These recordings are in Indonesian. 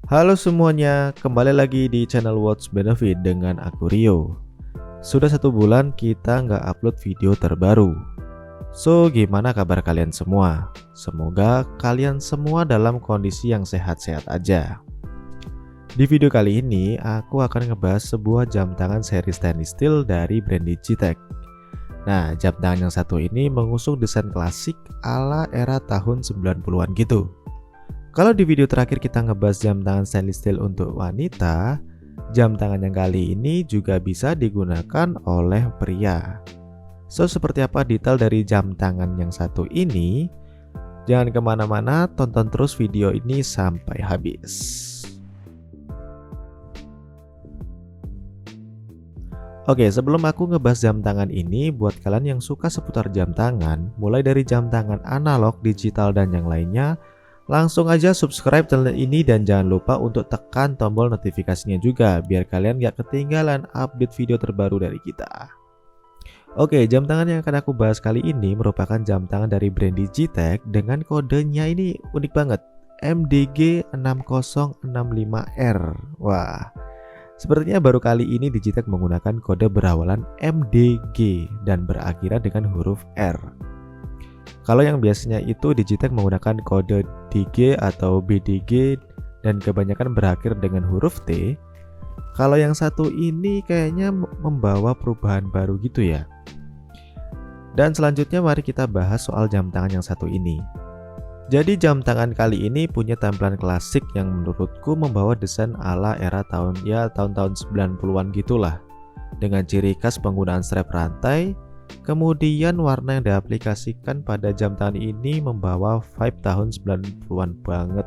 Halo semuanya, kembali lagi di channel Watch Benefit dengan aku Rio. Sudah 1 bulan kita nggak upload video terbaru. So, gimana kabar kalian semua? Semoga kalian semua dalam kondisi yang sehat-sehat aja. Di video kali ini, aku akan ngebahas sebuah jam tangan seri stainless steel dari brand Digitech. Nah, jam tangan yang satu ini mengusung desain klasik ala era tahun 90-an gitu. Kalau di video terakhir kita ngebahas jam tangan stainless steel untuk wanita, jam tangan yang kali ini juga bisa digunakan oleh pria. So, seperti apa detail dari jam tangan yang satu ini? Jangan kemana-mana, tonton terus video ini sampai habis. Oke, sebelum aku ngebahas jam tangan ini, buat kalian yang suka seputar jam tangan, mulai dari jam tangan analog, digital, dan yang lainnya, langsung aja subscribe channel ini dan jangan lupa untuk tekan tombol notifikasinya juga biar kalian gak ketinggalan update video terbaru dari kita. Oke, jam tangan yang akan aku bahas kali ini merupakan jam tangan dari brand Digitech dengan kodenya ini unik banget, MDG6065R. Wah, sepertinya baru kali ini Digitech menggunakan kode berawalan MDG dan berakhiran dengan huruf R. Kalau yang biasanya itu Digitech menggunakan kode DG atau BDG dan kebanyakan berakhir dengan huruf T. Kalau yang satu ini kayaknya membawa perubahan baru gitu ya. Dan selanjutnya mari kita bahas soal jam tangan yang satu ini. Jadi jam tangan kali ini punya tampilan klasik yang menurutku membawa desain ala era tahun-tahun 90-an gitulah. Dengan ciri khas penggunaan strap rantai. Kemudian warna yang diaplikasikan pada jam tangan ini membawa vibe tahun 90-an banget.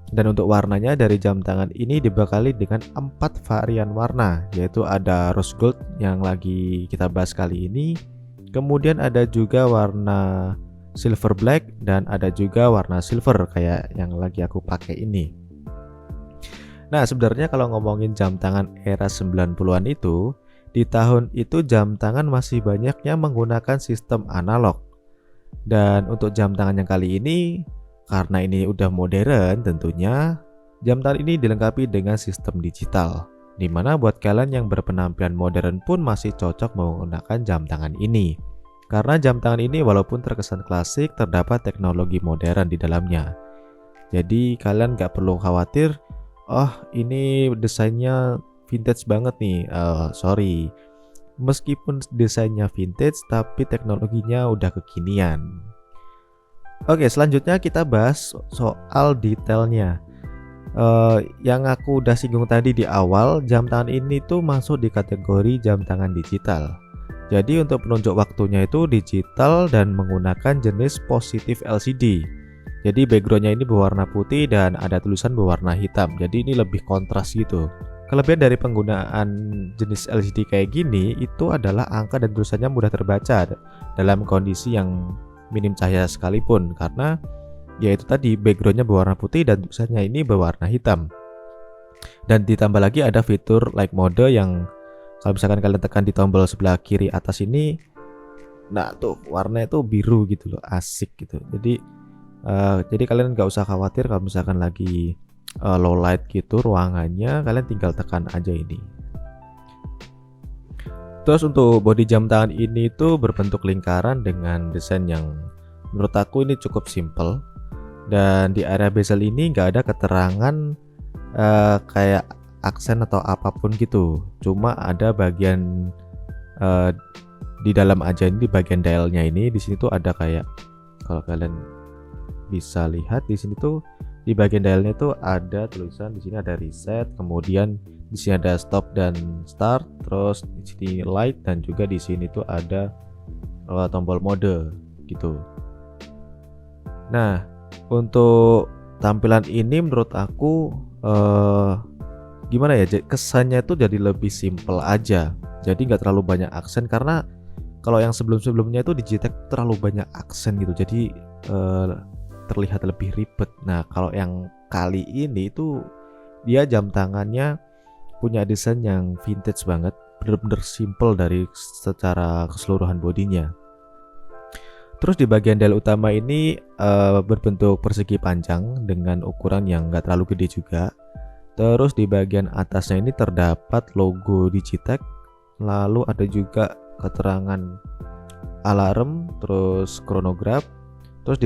Dan untuk warnanya dari jam tangan ini dibekali dengan 4 varian warna, yaitu ada rose gold yang lagi kita bahas kali ini. Kemudian ada juga warna silver black dan ada juga warna silver kayak yang lagi aku pakai ini. Nah, sebenarnya kalau ngomongin jam tangan era 90-an itu, di tahun itu jam tangan masih banyak yang menggunakan sistem analog. Dan untuk jam tangan yang kali ini, karena ini udah modern tentunya, jam tangan ini dilengkapi dengan sistem digital. Dimana buat kalian yang berpenampilan modern pun masih cocok menggunakan jam tangan ini. Karena jam tangan ini walaupun terkesan klasik, terdapat teknologi modern di dalamnya. Jadi kalian gak perlu khawatir, oh ini desainnya vintage banget nih. Sorry, meskipun desainnya vintage tapi teknologinya udah kekinian. Oke, selanjutnya kita bahas soal detailnya. Yang aku udah singgung tadi di awal, jam tangan ini tuh masuk di kategori jam tangan digital. Jadi untuk penunjuk waktunya itu digital dan menggunakan jenis positif LCD. Jadi backgroundnya ini berwarna putih dan ada tulisan berwarna hitam. Jadi ini lebih kontras gitu. Kelebihan dari penggunaan jenis LCD kayak gini itu adalah angka dan tulisannya mudah terbaca dalam kondisi yang minim cahaya sekalipun, karena yaitu tadi backgroundnya berwarna putih dan tulisannya ini berwarna hitam. Dan ditambah lagi ada fitur light mode yang kalau misalkan kalian tekan di tombol sebelah kiri atas ini, nah tuh warnanya tuh biru gitu loh, asik gitu. Jadi kalian nggak usah khawatir kalau misalkan lagi low light gitu ruangannya, kalian tinggal tekan aja ini. Terus untuk bodi jam tangan ini tuh berbentuk lingkaran dengan desain yang menurut aku ini cukup simple. Dan di area bezel ini nggak ada keterangan kayak aksen atau apapun gitu. Cuma ada bagian di dalam aja ini, di bagian dialnya ini, di sini tuh ada kayak, kalau kalian bisa lihat di sini tuh di bagian dialnya tuh ada tulisan, di sini ada reset, kemudian di sini ada stop dan start, terus di sini light, dan juga di sini tuh ada tombol mode gitu. Nah, untuk tampilan ini menurut aku gimana ya, kesannya itu jadi lebih simple aja. Jadi nggak terlalu banyak aksen, karena kalau yang sebelum-sebelumnya itu Digitech terlalu banyak aksen gitu. Jadi terlihat lebih ribet. Nah, kalau yang kali ini itu dia jam tangannya punya desain yang vintage banget, bener-bener simple dari secara keseluruhan bodinya. Terus di bagian dial utama ini berbentuk persegi panjang dengan ukuran yang nggak terlalu gede juga. Terus di bagian atasnya ini terdapat logo Digitech, lalu ada juga keterangan alarm, terus chronograph. Terus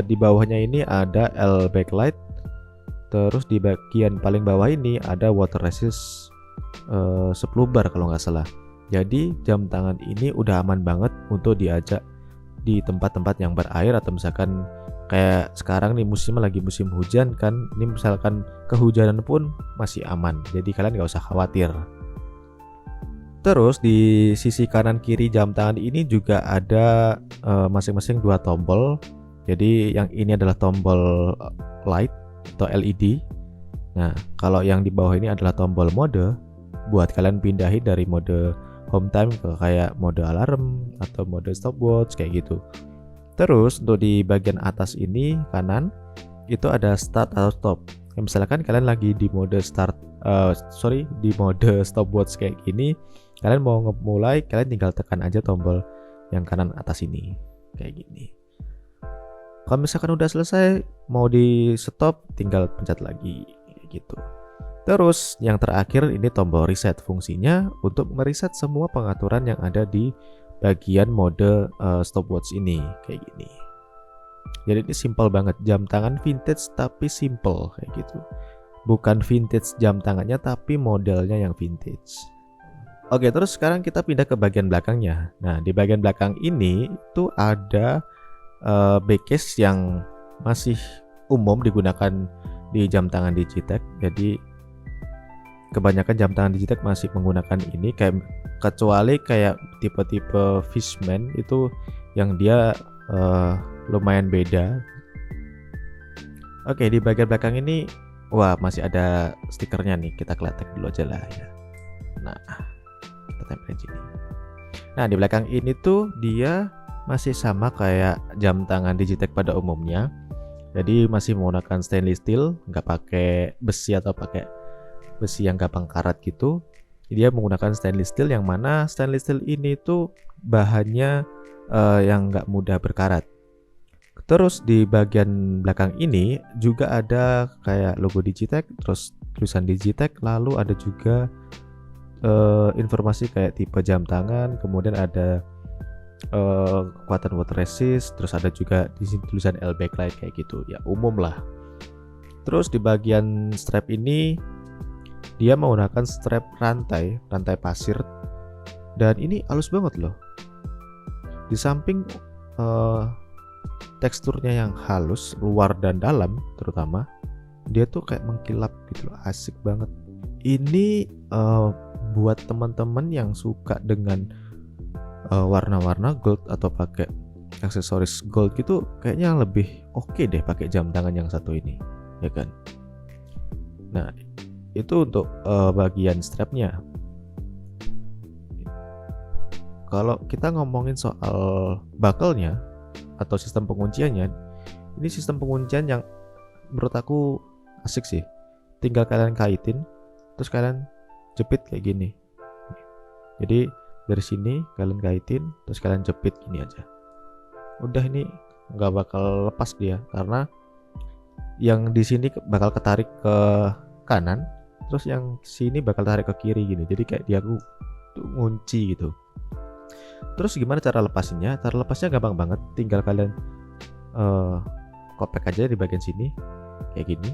di bawahnya ini ada L backlight. Terus di bagian paling bawah ini ada water resist 10 bar kalau nggak salah. Jadi jam tangan ini udah aman banget untuk diajak di tempat-tempat yang berair, atau misalkan kayak sekarang nih musimnya lagi musim hujan kan, ini misalkan kehujanan pun masih aman, jadi kalian nggak usah khawatir. Terus di sisi kanan kiri jam tangan ini juga ada masing-masing 2 tombol. Jadi yang ini adalah tombol light atau LED. Nah, kalau yang di bawah ini adalah tombol mode buat kalian pindahin dari mode home time ke kayak mode alarm atau mode stopwatch kayak gitu. Terus untuk di bagian atas ini kanan itu ada start atau stop. Misalkan kalian lagi di mode di mode stopwatch kayak gini, kalian mau mulai, kalian tinggal tekan aja tombol yang kanan atas ini kayak gini. Kalau misalkan udah selesai mau di stop, tinggal pencet lagi gitu. Terus yang terakhir ini tombol reset, fungsinya untuk mereset semua pengaturan yang ada di bagian mode stopwatch ini kayak gini. Jadi ini simple banget, jam tangan vintage tapi simple kayak gitu. Bukan vintage jam tangannya tapi modelnya yang vintage. Oke, terus sekarang kita pindah ke bagian belakangnya. Nah, di bagian belakang ini itu ada backcase yang masih umum digunakan di jam tangan Digitech. Jadi kebanyakan jam tangan Digitech masih menggunakan ini, kecuali kayak tipe-tipe Fishman itu yang dia lumayan beda. Oke, di bagian belakang ini masih ada stikernya nih, kita kletek dulu aja lah ya. Nah, kita tempelin sini. Nah, di belakang ini tuh dia masih sama kayak jam tangan Digitech pada umumnya. Jadi masih menggunakan stainless steel, nggak pakai besi atau pakai besi yang gampang karat gitu. Dia menggunakan stainless steel, yang mana stainless steel ini tuh bahannya yang nggak mudah berkarat. Terus di bagian belakang ini juga ada kayak logo Digitech, terus tulisan Digitech, lalu ada juga informasi kayak tipe jam tangan, kemudian ada kekuatan water resist, terus ada juga di sini tulisan L backlight kayak gitu. Ya umum lah. Terus di bagian strap ini dia menggunakan strap rantai pasir, dan ini halus banget loh. Di samping teksturnya yang halus luar dan dalam terutama, dia tuh kayak mengkilap gitu loh, asik banget. Ini buat teman-teman yang suka dengan warna-warna gold atau pakai aksesoris gold gitu, kayaknya lebih oke deh pakai jam tangan yang satu ini, ya kan? Nah, itu untuk bagian strapnya. Kalau kita ngomongin soal buckle-nya atau sistem pengunciannya, ini sistem penguncian yang menurut aku asik sih. Tinggal kalian kaitin, terus kalian jepit kayak gini. Jadi dari sini kalian kaitin, terus kalian jepit gini aja. Udah, ini nggak bakal lepas dia, karena yang di sini bakal ketarik ke kanan, terus yang sini bakal tarik ke kiri gini. Jadi kayak dia tuh ngunci gitu. Terus gimana cara lepasinnya? Cara lepasnya gampang banget, tinggal kalian kopek aja di bagian sini kayak gini.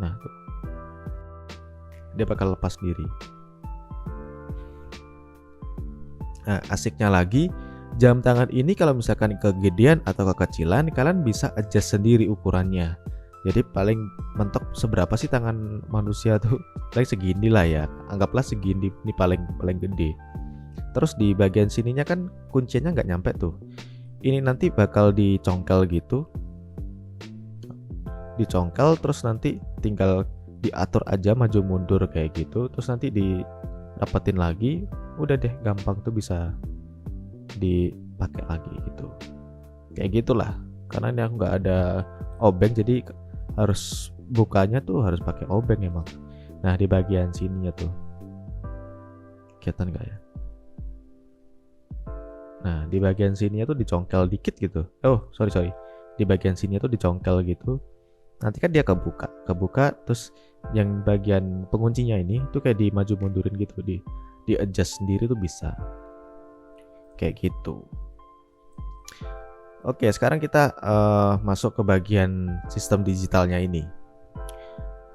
Nah, tuh. Dia bakal lepas sendiri. Nah, asiknya lagi, jam tangan ini kalau misalkan kegedean atau kekecilan, kalian bisa adjust sendiri ukurannya. Jadi paling mentok seberapa sih tangan manusia tuh? Paling segini lah ya. Anggaplah segini, ini paling gede. Terus di bagian sininya kan kuncinya nggak nyampe tuh. Ini nanti bakal dicongkel gitu. Dicongkel, terus nanti tinggal diatur aja maju mundur kayak gitu. Terus nanti dirapetin lagi. Udah deh, gampang tuh bisa dipakai lagi gitu. Kayak gitulah. Karena ini aku nggak ada obeng, jadi harus bukanya tuh harus pakai obeng emang. Nah, di bagian sininya tuh kelihatan nggak ya? Nah, di bagian sininya tuh dicongkel dikit gitu. Oh, sorry. Di bagian sini tuh dicongkel gitu. Nanti kan dia kebuka terus yang bagian penguncinya ini tuh kayak dimaju mundurin gitu, di adjust sendiri tuh bisa. Kayak gitu. Oke, sekarang kita masuk ke bagian sistem digitalnya ini.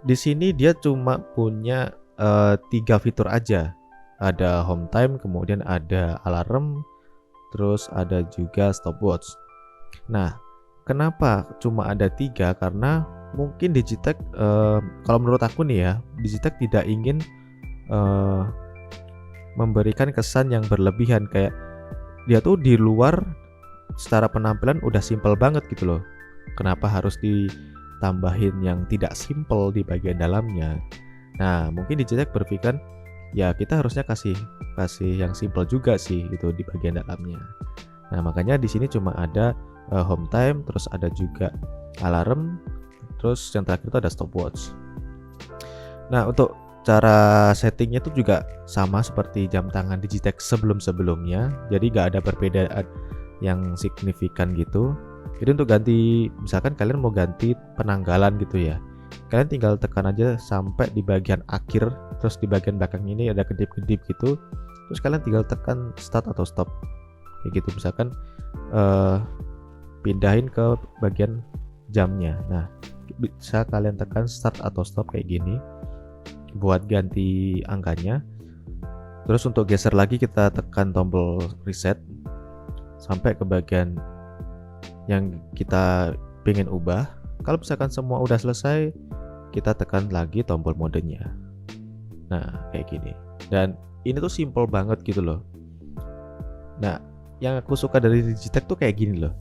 Di sini dia cuma punya 3 fitur aja. Ada home time, kemudian ada alarm, terus ada juga stopwatch. Nah, kenapa cuma ada 3? Karena mungkin Digitech, kalau menurut aku nih ya, Digitech tidak ingin memberikan kesan yang berlebihan, kayak dia tuh di luar secara penampilan udah simple banget gitu loh. Kenapa harus ditambahin yang tidak simple di bagian dalamnya? Nah, mungkin Digitech berpikir ya kita harusnya kasih yang simple juga sih gitu di bagian dalamnya. Nah, makanya di sini cuma ada home time, terus ada juga alarm, terus yang terakhir itu ada stopwatch. Nah, untuk cara settingnya itu juga sama seperti jam tangan Digitech sebelumnya, jadi nggak ada perbedaan yang signifikan gitu. Jadi untuk ganti, misalkan kalian mau ganti penanggalan gitu ya, kalian tinggal tekan aja sampai di bagian akhir, terus di bagian belakang ini ada kedip-kedip gitu, terus kalian tinggal tekan start atau stop kayak gitu. Misalkan pindahin ke bagian jamnya, nah bisa kalian tekan start atau stop kayak gini buat ganti angkanya. Terus untuk geser lagi kita tekan tombol reset sampai ke bagian yang kita pengen ubah. Kalau misalkan semua udah selesai, kita tekan lagi tombol modenya. Nah, kayak gini. Dan ini tuh simple banget gitu loh. Nah, yang aku suka dari Digitech tuh kayak gini loh.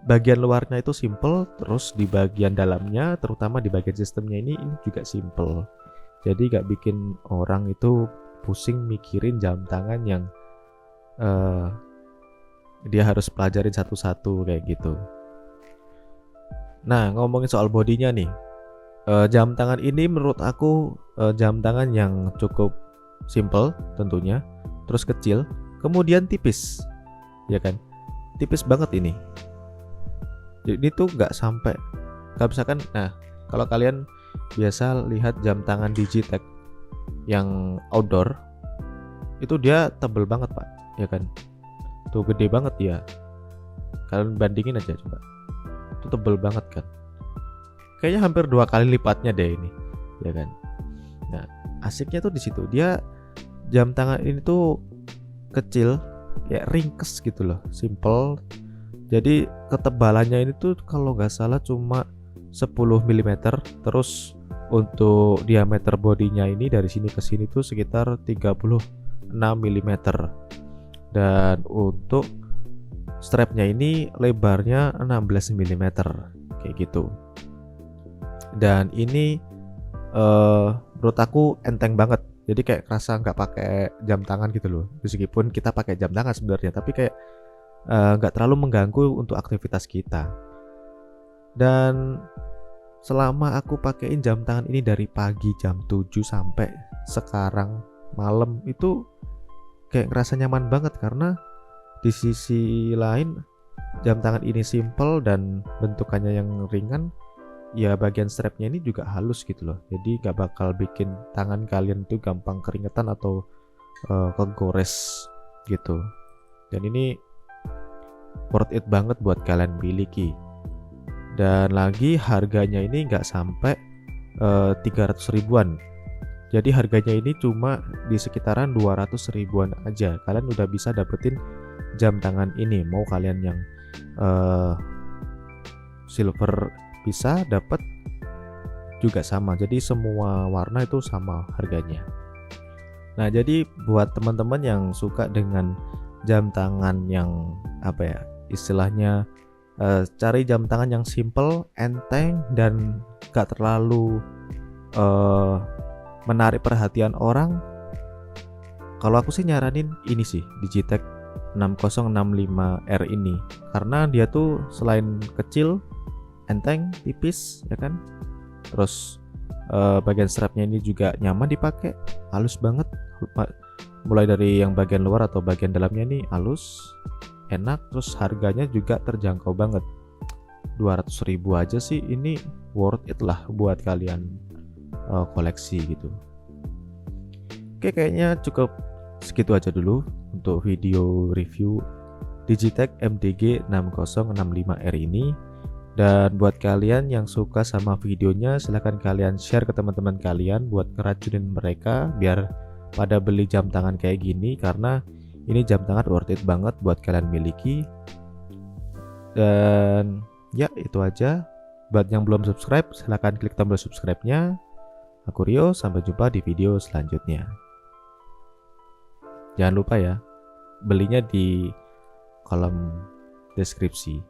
Bagian luarnya itu simple, terus di bagian dalamnya, terutama di bagian sistemnya ini juga simple. Jadi gak bikin orang itu pusing mikirin jam tangan yang dia harus pelajarin satu-satu kayak gitu. Nah, ngomongin soal bodinya nih, jam tangan ini menurut aku jam tangan yang cukup simple tentunya, terus kecil, kemudian tipis, ya kan? Tipis banget ini. Jadi ini tuh nggak sampai, kalau misalkan, nah kalau kalian biasa lihat jam tangan Digitech yang outdoor, itu dia tebel banget pak, ya kan? Tuh gede banget ya. Kalian bandingin aja coba, itu tebel banget kan? Kayaknya hampir 2 kali lipatnya deh ini, ya kan? Nah, asiknya tuh di situ, dia jam tangan ini tuh kecil, kayak ringkes gitu loh, simple. Jadi ketebalannya ini tuh kalau nggak salah cuma 10 mm, terus untuk diameter bodinya ini dari sini ke sini tuh sekitar 36 mm. Dan untuk strapnya ini lebarnya 16 mm kayak gitu. Dan ini menurut aku enteng banget. Jadi kayak kerasa nggak pakai jam tangan gitu loh. Meskipun kita pakai jam tangan sebenarnya, tapi kayak nggak terlalu mengganggu untuk aktivitas kita. Dan selama aku pakein jam tangan ini dari pagi jam 7 sampai sekarang malam, itu kayak ngerasa nyaman banget. Karena di sisi lain jam tangan ini simple dan bentukannya yang ringan, ya bagian strapnya ini juga halus gitu loh. Jadi gak bakal bikin tangan kalian tuh gampang keringetan atau kegores gitu. Dan ini worth it banget buat kalian miliki. Dan lagi harganya ini nggak sampai 300 ribuan. Jadi harganya ini cuma di sekitaran 200 ribuan aja. Kalian udah bisa dapetin jam tangan ini. Mau kalian yang silver bisa dapat juga sama. Jadi semua warna itu sama harganya. Nah, jadi buat teman-teman yang suka dengan jam tangan yang apa ya, istilahnya cari jam tangan yang simple, enteng, dan gak terlalu menarik perhatian orang, kalau aku sih nyaranin ini sih, Digitech 6065R ini. Karena dia tuh selain kecil, enteng, tipis, ya kan, terus bagian strapnya ini juga nyaman dipakai, halus banget, mulai dari yang bagian luar atau bagian dalamnya nih halus, enak, terus harganya juga terjangkau banget. 200.000 aja sih, ini worth it lah buat kalian koleksi gitu. Oke, kayaknya cukup segitu aja dulu untuk video review Digitech MDG 6065R ini. Dan buat kalian yang suka sama videonya, silahkan kalian share ke teman-teman kalian buat ngeracunin mereka biar pada beli jam tangan kayak gini, karena ini jam tangan worth it banget buat kalian miliki. Dan ya itu aja. Buat yang belum subscribe, silahkan klik tombol subscribe-nya. Aku Rio, sampai jumpa di video selanjutnya. Jangan lupa ya, belinya di kolom deskripsi.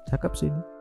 Cakep sih ini.